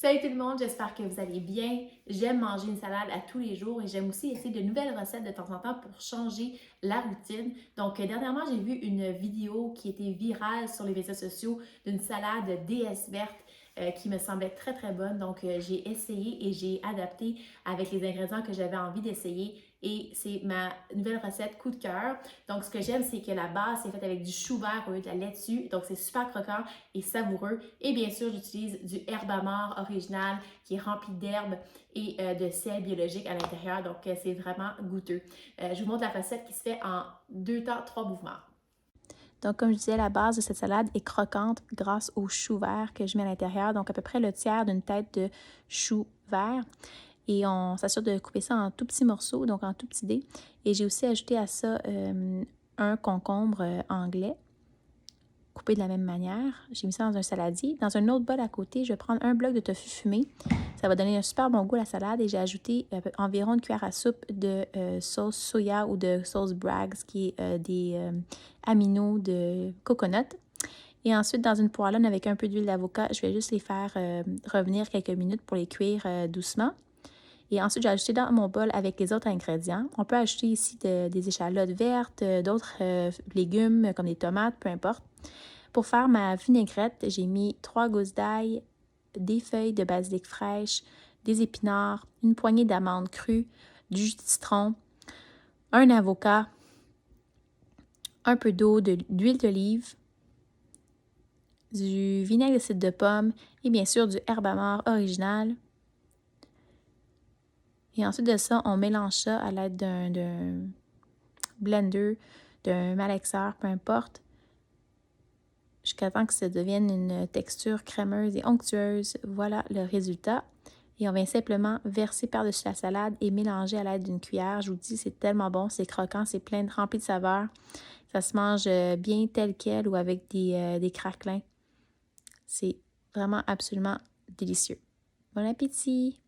Salut tout le monde, j'espère que vous allez bien. J'aime manger une salade à tous les jours et j'aime aussi essayer de nouvelles recettes de temps en temps pour changer la routine. Donc, dernièrement, j'ai vu une vidéo qui était virale sur les réseaux sociaux d'une salade déesse verte qui me semblait très très bonne. Donc, j'ai essayé et j'ai adapté avec les ingrédients que j'avais envie d'essayer et c'est ma nouvelle recette coup de cœur. Donc, ce que j'aime, c'est que la base est faite avec du chou vert au lieu de la laitue. Donc, c'est super croquant et savoureux. Et bien sûr, j'utilise du herbe mort original qui est rempli d'herbes et de sel biologique à l'intérieur. Donc, c'est vraiment goûteux. Je vous montre la recette qui se fait en 2 temps, 3 mouvements. Donc, comme je disais, la base de cette salade est croquante grâce au chou vert que je mets à l'intérieur. Donc, à peu près le tiers d'une tête de chou vert. Et on s'assure de couper ça en tout petits morceaux, donc en tout petits dés. Et j'ai aussi ajouté à ça un concombre anglais coupé de la même manière. J'ai mis ça dans un saladier. Dans un autre bol à côté, je vais prendre un bloc de tofu fumé. Ça va donner un super bon goût à la salade et j'ai ajouté environ une cuillère à soupe de sauce soya ou de sauce Bragg's qui est des aminos de coconut. Et ensuite, dans une poêlonne avec un peu d'huile d'avocat, je vais juste les faire revenir quelques minutes pour les cuire doucement. Et ensuite, j'ai ajouté dans mon bol avec les autres ingrédients. On peut ajouter ici des échalotes vertes, d'autres légumes comme des tomates, peu importe. Pour faire ma vinaigrette, j'ai mis 3 gousses d'ail, des feuilles de basilic fraîche, des épinards, une poignée d'amandes crues, du jus de citron, un avocat, un peu d'eau, d'huile d'olive, du vinaigre de cidre de pomme et bien sûr du herbe mort original. Et ensuite de ça, on mélange ça à l'aide d'un blender, d'un malaxeur, peu importe, jusqu'à temps que ça devienne une texture crémeuse et onctueuse. Voilà le résultat. Et on vient simplement verser par-dessus la salade et mélanger à l'aide d'une cuillère. Je vous dis, c'est tellement bon, c'est croquant, c'est plein de rempli de saveurs. Ça se mange bien tel quel ou avec des craquelins. C'est vraiment absolument délicieux. Bon appétit!